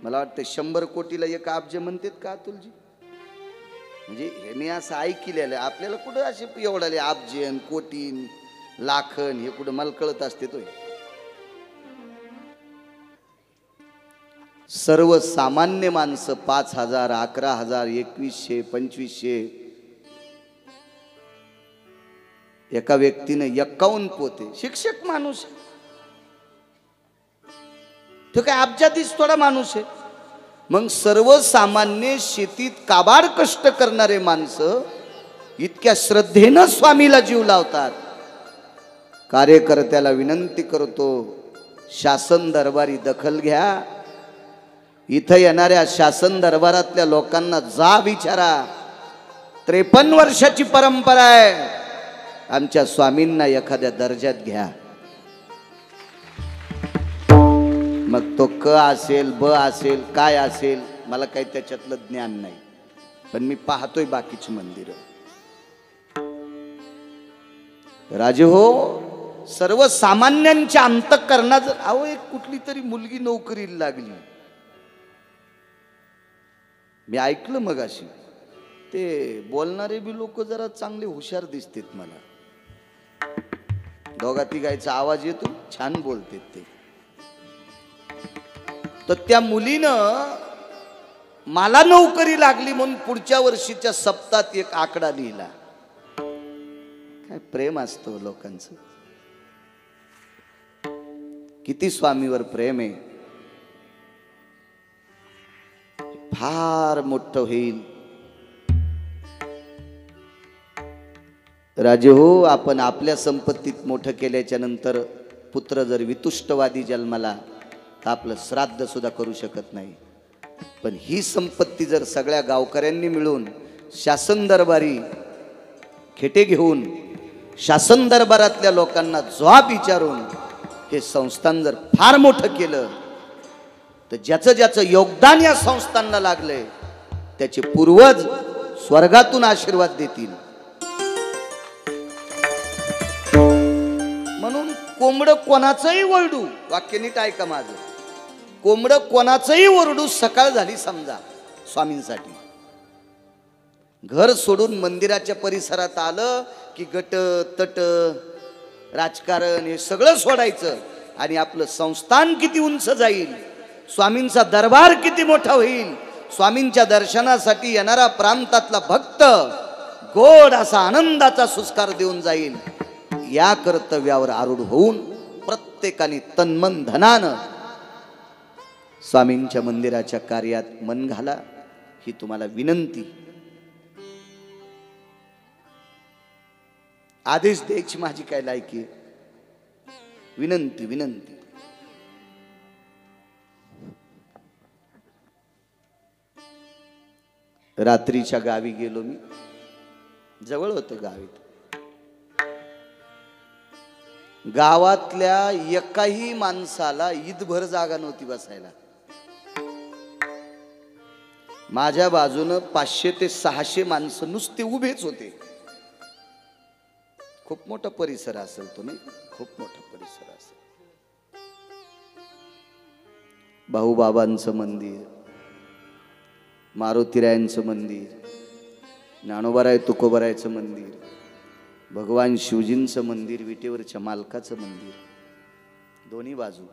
मला वाटतं 100 कोटीला 1 अब्ज म्हणतात का अतुलजी? म्हणजे हे मी असं ऐकलेलं, आपल्याला कुठं असे एवढाले अब्जन कोटीन लाखन हे कुठं मला कळत असते. तो सर्वसामान्य माणसं 5,000, 11,000, 2100, 2500, एका व्यक्तीने 51 पोते. शिक्षक माणूस, तो काय अब्जाधीश थोडा माणूस आहे. मग सर्वसामान्य शेतीत काबाड कष्ट करणारे माणसं इतक्या श्रद्धेनं स्वामीला जीव लावतात. कार्यकर्त्याला विनंती करतो, शासन दरबारी दखल घ्या. इथं येणाऱ्या शासन दरबारातल्या लोकांना जा विचारा. 53 वर्षाची परंपरा आहे, आमच्या स्वामींना एखाद्या दर्जात घ्या. मग तो क असेल, ब असेल, काय असेल, मला काही त्याच्यातलं ज्ञान नाही, पण मी पाहतोय बाकीची मंदिरं. राजे हो, सर्वसामान्यांच्या अंतःकरणात जर एक कुठली तरी मुलगी नोकरीला लागली, मी ऐकलं मगाशी, ते बोलणारे बी लोक जरा चांगले हुशार दिसतात मला. दोघा तिघायचा आवाज येतो, छान बोलतात ते. तर त्या मुलीनं मला नोकरी लागली म्हणून पुढच्या वर्षीच्या सप्तात एक आकडा लिहिला. काय प्रेम असतं लोकांचं, किती स्वामीवर प्रेम आहे. फार मोठं होईल. राजे हो, आपण आपल्या संपत्तीत मोठं केल्याच्या नंतर पुत्र जर वितुष्टवादी जन्माला तर आपलं श्राद्ध सुद्धा करू शकत नाही. पण ही संपत्ती जर सगळ्या गावकऱ्यांनी मिळून शासन दरबारी खेटे घेऊन शासन दरबारातल्या लोकांना जबाब विचारून हे संस्थान जर फार मोठं केलं तर ज्याचं ज्याचं योगदान या संस्थांना लागलंय त्याचे पूर्वज स्वर्गातून आशीर्वाद देतील. म्हणून कोंबडं कोणाचंही ओरडू, वाक्य नीट ऐका माझं, कोंबडं कोणाचंही ओरडू सकाळ झाली समजा स्वामींसाठी. घर सोडून मंदिराच्या परिसरात आलं की गट तट राजकारण हे सगळं सोडायचं आणि आपलं संस्थान किती उंच जाईल, स्वामींचा दरबार किती मोठा होईल, स्वामींच्या दर्शनासाठी येणारा प्रांतातला भक्त गोड असा आनंदाचा सुस्कार देऊन जाईल. या कर्तव्यावर आरूढ होऊन प्रत्येकाने तन्मन धनानं स्वामींच्या मंदिराच्या कार्यात मन घाला, ही तुम्हाला विनंती. आदेश द्यायची माझी काय लायकी, विनंती विनंती. रात्रीच्या गावी गेलो मी, जवळ होतं गावी. गावातल्या एकाही माणसाला ईदभर जागा नव्हती बसायला. माझ्या बाजूनं 500 ते 600 माणसं नुसते उभेच होते. खूप मोठा परिसर असेल तो, नाही खूप मोठा परिसर असेल. भाऊबाबांचं मंदिर, मारुतीरायांचं मंदिर, ज्ञानोबाराय तुकोबारायचं मंदिर, भगवान शिवजींचं मंदिर, विटेवरच्या मालकाचं मंदिर, दोन्ही बाजू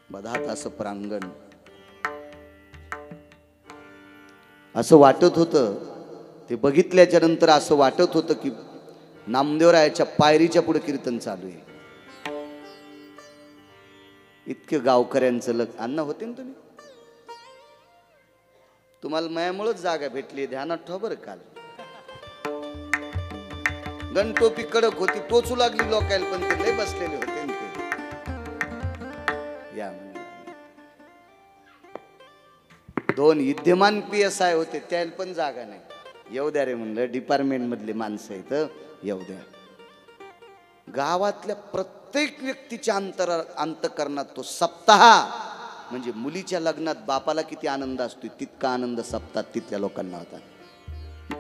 मधात असं प्रांगण. असं वाटत होतं, ते बघितल्याच्या नंतर असं वाटत होतं की नामदेवरायाच्या पायरीच्या पुढे कीर्तन चालू आहे. इतकं गावकऱ्यांचं अण्णा होते ना तुम्ही, तुम्हाला मायामुळेच जागा भेटली, ध्यानात ठेवा बरं. काल गणटोपी कडक होती, टोचू लागली लोकायला, पण ते लय बसलेले होते ना ते. या दोन विद्यमान PSI होते, त्याला पण जागा नाही. येऊ द्या रे म्हणलं, डिपार्टमेंट मधले माणसं आहेत, येऊ द्या. गावातल्या प्रत्येक व्यक्तीच्या अंतकरणात तो सप्ताह म्हणजे मुलीच्या लग्नात बापाला किती आनंद असतो तितका आनंद सप्ताहात तिथल्या लोकांना होता.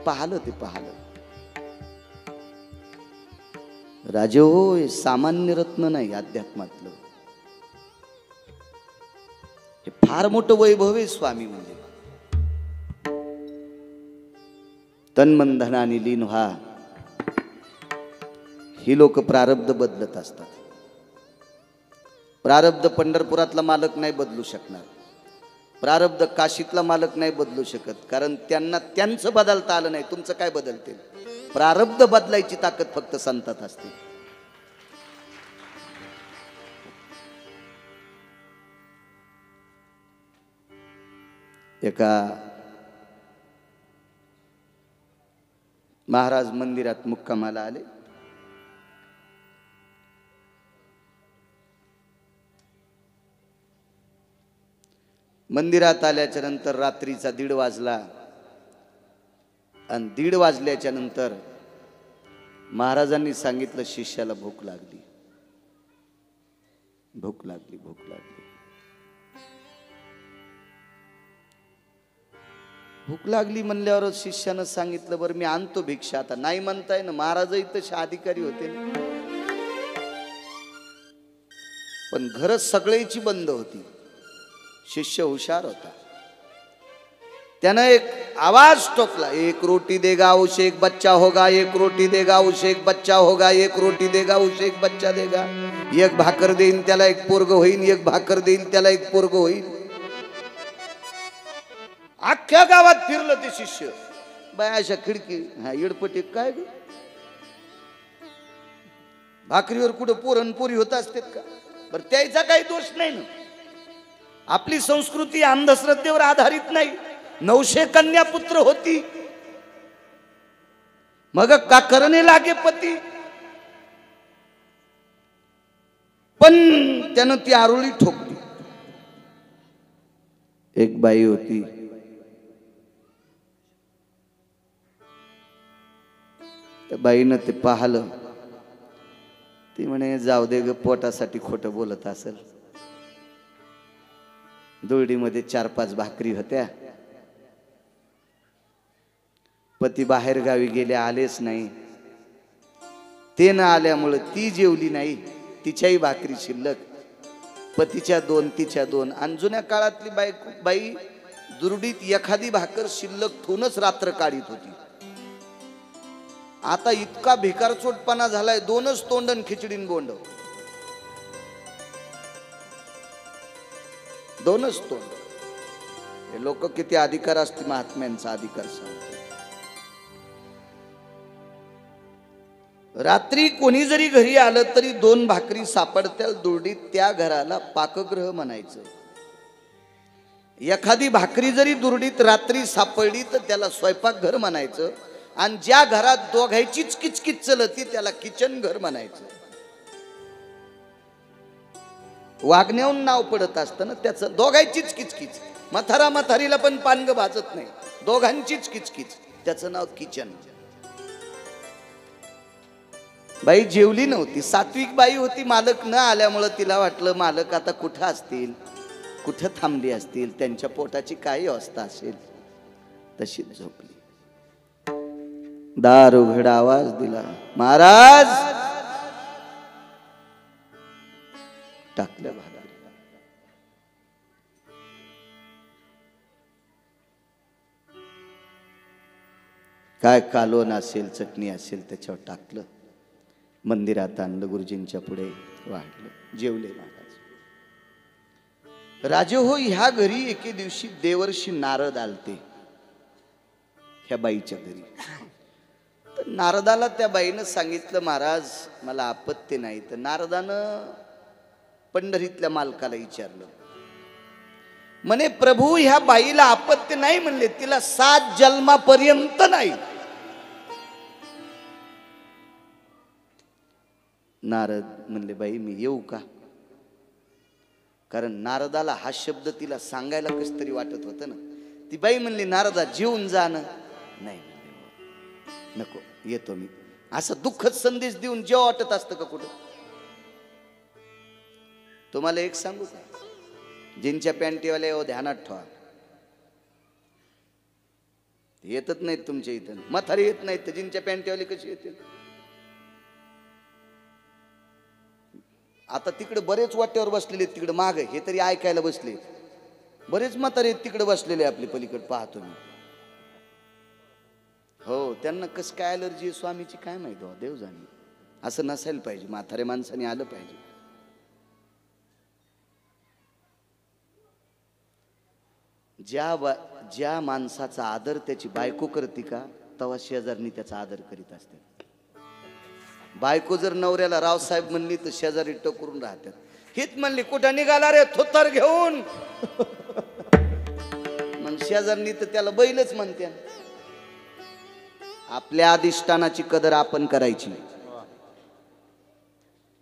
पाहलं ते पाहलं. राजे हो, हे सामान्य रत्न नाही अध्यात्मातलं, हे फार मोठं वैभव आहे. स्वामी म्हणजे तन्मन धनाने लीन व्हा. ही लोक प्रारब्ध बदलत असतात. प्रारब्ध पंढरपुरातला मालक नाही बदलू शकणार, प्रारब्ध काशीतला मालक नाही बदलू शकत, कारण त्यांना त्यांचं बदलता आलं नाही. तुमचं काय बदलते? प्रारब्ध बदलायची ताकद फक्त संतात असते. एका महाराज मंदिरात मुक्कामाला आले. मंदिरात आल्याच्या नंतर रात्रीचा 1:30 वाजला आणि 1:30 वाजल्याच्या नंतर महाराजांनी सांगितलं शिष्याला भूक लागली, भूक लागली, भूक लागली. भूक लागली म्हणल्यावर शिष्यानं सांगितलं बरं मी आणतो भिक्षा. आता नाही म्हणताय ना, महाराज इथं अधिकारी होते ना, पण घर सगळ्याची बंद होती. शिष्य हुशार होता. त्यानं एक आवाज ठोकला, एक रोटी देगा उसे एक बच्चा होगा, एक रोटी देगा उसे एक बच्चा होगा, एक रोटी देगा उसे एक बच्चा देगा. एक भाकर देईन त्याला एक पोरग होईल, एक भाकर देईन त्याला एक पोरग होईल. अख्ख्या गावात फिरलं ते शिष्य. बाय अशा खिडकी हा इडपटी काय ग, भाकरीवर कुठं पोरण पोरी होत असतात का? बरं त्याचा काही दोष नाही ना. आपली संस्कृती अंधश्रद्धेवर आधारित नाही. 900 कन्या पुत्र होती, मग का करणे लागे पती. पण त्यानं ती आरोळी ठोकली. एक बाई होती, त्या बाईनं ते पाहिलं. ती म्हणे जाऊ दे ग, पोटासाठी खोटं बोलत असेल. दोरडीमध्ये 4-5 भाकरी होत्या. पती बाहेर गावी गेले, आलेच नाही. ते न आल्यामुळे ती जेवली नाही. तिच्याही भाकरी शिल्लक, पतीच्या 2 तिच्या 2. आणि जुन्या काळातली बाई दुरडीत एखादी भाकर शिल्लक ठेवूनच रात्र काढीत होती. आता इतका भिकारचोटपणा झालाय, 2च तोंडन खिचडीन गोंड. 2च तोंड. हे लोक किती अधिकार असते, महात्म्यांचा अधिकार सांगतो. रात्री कोणी जरी घरी आलं तरी 2 भाकरी सापडत्या दुरडीत, त्या घराला पाकगृह म्हणायचं. एखादी भाकरी जरी दुरडीत रात्री सापडली तर त्याला स्वयंपाकघर म्हणायचं. आणि ज्या घरात दोघांचीच किचकिच चलती त्याला किचन घर म्हणायचं. वागण्याहून नाव पडत असतं ना त्याचं, दोघांचीच किचकिच. म्हातारा म्हातारीला पण पानग भाजत नाही, दोघांचीच किचकिच, त्याचं नाव किचन. बाई जेवली नव्हती, सात्विक बाई होती. मालक न आल्यामुळं तिला वाटलं मालक आता कुठं असतील, कुठं थांबली असतील, त्यांच्या पोटाची काय अवस्था असेल. तशीच झोपली. दार उघड, आवाज दिला, महाराज. टाकल्या भागात. काय कालवण असेल, चटणी असेल त्याच्यावर टाकलं. मंदिरात आणलं, गुरुजींच्या पुढे वाढलं, जेवले महाराज. राजे हो, ह्या घरी एके दिवशी देवर्षी नारद आलते ह्या बाईच्या घरी. तर नारदाला त्या बाईनं सांगितलं, महाराज मला आपत्ती नाही. तर नारदानं पंढरीतल्या मालकाला विचारलं. म्हणे प्रभू ह्या बाईला आपत्ती नाही म्हणले, तिला 7 जन्मापर्यंत नाही. नारद म्हणले बाई मी येऊ का? कारण नारदाला हा शब्द तिला सांगायला कस तरी वाटत होतं ना. ती बाई म्हणली नारदा जेवून जाणं. नाही नको, येतो मी. असं दुःखद संदेश देऊन जेव्हा वाटत असतं का कुठं? तुम्हाला एक सांगू का, जिनच्या पॅन्टीवाल्या ध्यानात ठेवा, येतच नाहीत तुमच्या इथं. म्हातारी येत नाहीत तर जिनच्या पॅन्टीवाले कशी येतील? आता तिकडे बरेच वाट्यावर बसलेले तिकडे माग, हे तरी ऐकायला बसले. बरेच म्हातारे तिकडे बसलेले आपले पलीकडे पाहतो मी. हो, त्यांना कस काय अलर्जी आहे स्वामीची काय माहिती हो, देव जाणे. असं नसायला पाहिजे, म्हातारे माणसाने आलं पाहिजे. ज्या माणसाचा आदर त्याची बायको करते का, तेव्हा शेजारनी त्याचा आदर करीत असते. बायको जर नवऱ्याला रावसाहेब म्हणली तर शेजारी टोकरून राहतात. हेच म्हणली कुठं निघाला रे थोतर घेऊन, मग शेजारनी तर त्याला बैलच म्हणते. आपल्या अधिष्ठानाची कदर आपण करायची,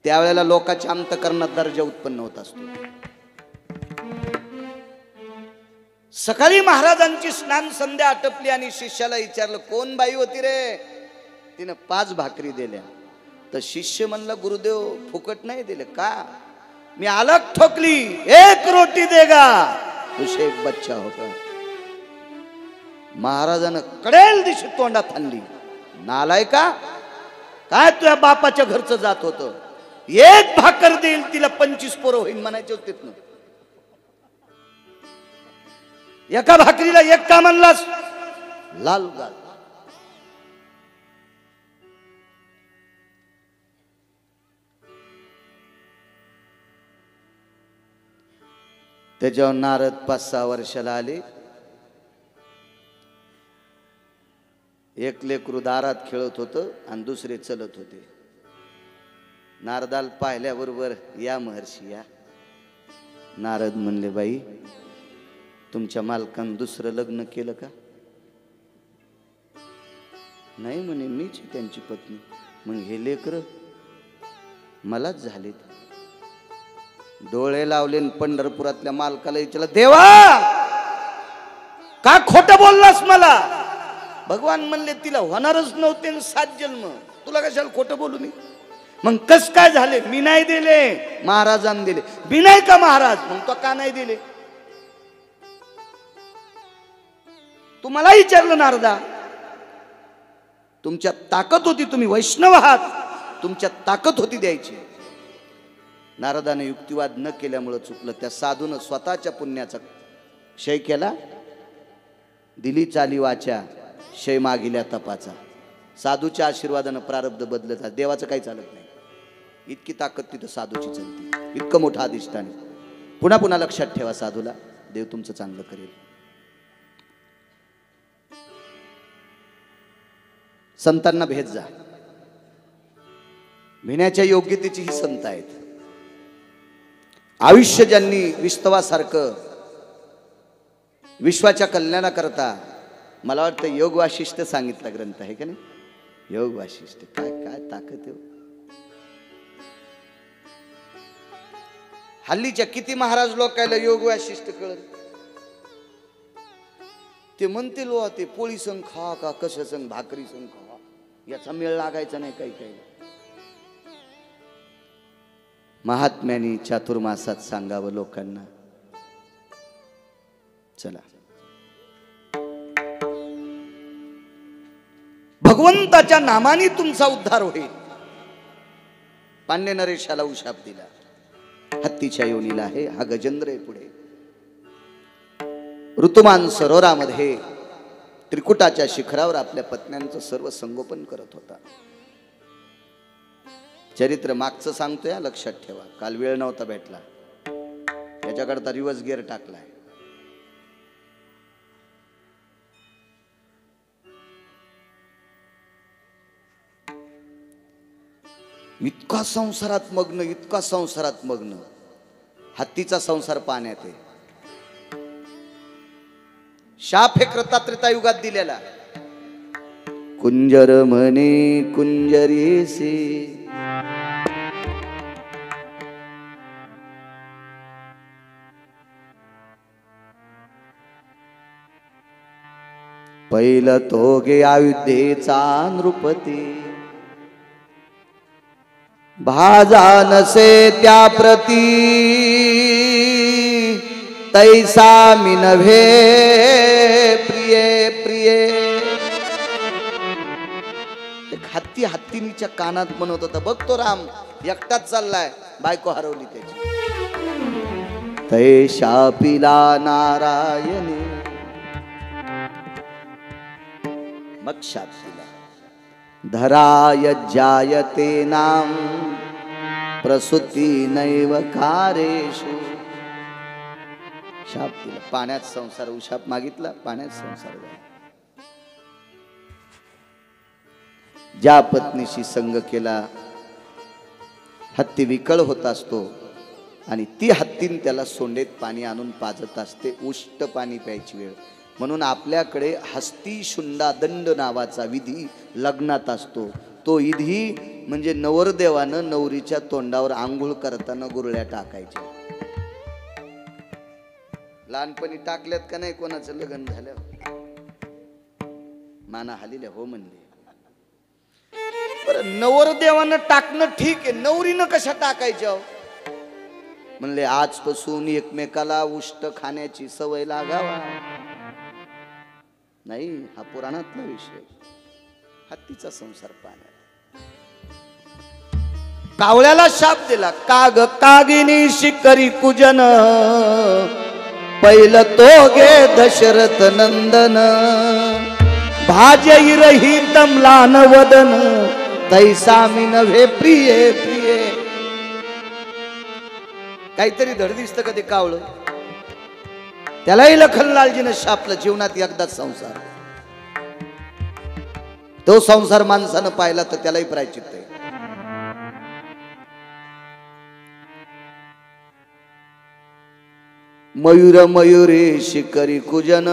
त्यावेळेला लोकांच्या अंतकरणात दर्जा उत्पन्न होत असतो. सकाळी महाराजांची स्नान संध्या आटपली आणि शिष्याला विचारलं कोण बाई होती रे? तिनं 5 भाकरी दिल्या. तर शिष्य म्हणला गुरुदेव फुकट नाही दिले का, मी अलग ठोकली, 1 रोटी देगा उसे एक बच्चा होगा. महाराजानं कडेल दिशी तोंडात आणली. नालाय का काय, तुझ्या बापाच्या घरचं जात होतं, 1 भाकर देईल तिला 25 पोरं होईल म्हणायचे होते. एका भाकरीला एक का म्हणलास? लाल गाल. त्याच्यावर नारद 5-6 वर्षाला आले. एक लेकरू दारात खेळत होतं आणि दुसरे चलत होते. नारदाला पाहिल्याबरोबर या महर्षी या. नारद म्हणले बाई तुमच्या मालकानं दुसरं लग्न केलं का? नाही म्हणे मीच त्यांची पत्नी. मग हे लेकर मलाच झाले. डोळे लावले पंढरपुरातल्या मालकाला विचारलं देवा का खोटं बोललास मला? भगवान म्हणले तिला होणारच नव्हते 7 जन्म, तुला कशाला खोटं बोलू मी? मग कस काय झाले? मी नाही दिले, महाराजांनी दिले. मी नाही का महाराज? मग तो का नाही दिले? तुम्हाला विचारलं नारदा. तुमच्यात ताकद होती, तुम्ही वैष्णव आहात, तुमच्यात ताकद होती द्यायची. नारदाने युक्तिवाद न केल्यामुळे चुकलं. त्या साधून स्वतःच्या पुण्याचा क्षय केला. दिली चाली वाचा क्षय मागिल्या तपाचा. साधूच्या आशीर्वादानं प्रारब्ध बदलत. देवाचं काही चालत नाही. इतकी ताकद तिथं साधूची चालते. इतकं मोठं अधिष्ठान. पुन्हा पुन्हा लक्षात ठेवा साधूला, देव तुमचं चांगलं करेल. संतांना भेट जा. भिण्याच्या योग्यतेची ही संत आहेत. आयुष्य ज्यांनी विस्तवासारखं विश्वाच्या कल्याणाकरता, मला वाटतं योग वाशिष्ठ सांगितला ग्रंथ आहे का नाही? योग वाशिष्ठ काय काय ताकद आहे. हल्लीच्या किती महाराज लोकायला योग वाशिष्ठ कळत. ते म्हणतील वा ते पोळी संग खा का कशा संग भाकरी संग खा, याचा मेळ लागायचा नाही काही काही. महात्म्यानी चातुर्मासात सांगावं लोकांना. चला भगवंताच्या नामाने तुमचा उद्धार होईल. पांड्य नरेशाला उशाप दिला. हत्तीच्या योनीला आहे, हा गजेंद्र आहे. पुढे ऋतुमान सरोवरामध्ये त्रिकुटाच्या शिखरावर आपल्या पत्न्यांचं सर्व संगोपन करत होता. चरित्र मागचं सांगतोय, लक्षात ठेवा. काल वेळ नव्हता भेटला, याच्याकरता रिवर्स गिअर टाकलाय. इतका संसारात मग्न, इतका संसारात मग्न. हत्तीचा संसार पाण्यात आहे. शाप हे कृतात्रेता युगात दिलेला. कुंजर म्हणे कुंजरीसी पहिलं तो गे अयोध्येचा नृपती. भाजा नसे त्या प्रती तैसा मी नव्हे प्रिये प्रिये. एक हत्ती हत्तीनीच्या कानात म्हणत होता, बघतो राम एकटाच चाललाय, बायको हरवली त्याची. तैशा पिला नारायणी. मग शाप दिला. धराय जायते नाम प्रसूती नैव कारेषु. शाप दिला. पाण्यात संसार. उशाप मागितला, पाण्यात संसार झाला. ज्या पत्नीशी संग केला हत्ती विकळ होत असतो आणि ती हत्तीन त्याला सोंडेत पाणी आणून पाजत असते. उष्ट पाणी प्यायची वेळ. म्हणून आपल्याकडे हस्ती शुंडा दंड नावाचा विधी लग्नात असतो. तो विधी म्हणजे नवरदेवानं नवरीच्या तोंडावर आंघोळ करताना गुरळ्या टाकायच्या. लहानपणी टाकल्यात का नाही कोणाचं लग्न झालं? माना हालील्या हो म्हणले. बरं नवरदेवानं टाकणं ठीक आहे, नवरीनं कशा टाकायच्या? म्हणले आजपासून एकमेकाला उष्ट खाण्याची सवय लागावा. नाही, हा पुराणातला विषय. हत्तीचा संसार पाण्यात. कावळ्याला शाप दिला. काग कागिनी शिकरी कुजन पैल तो गे दशरथ नंदन भाजैरहितं म्लान वदन तैसा मी नव्हे प्रिये प्रिये. काहीतरी धड दिसतं का ते कावळं, त्यालाही लखनलालजीनं शापलं. जीवनात एकदाच संसार, तो संसार माणसानं पाहिला तर त्यालाही प्रायचित्त आहे. मयूर मयुरे शिकरी कुजन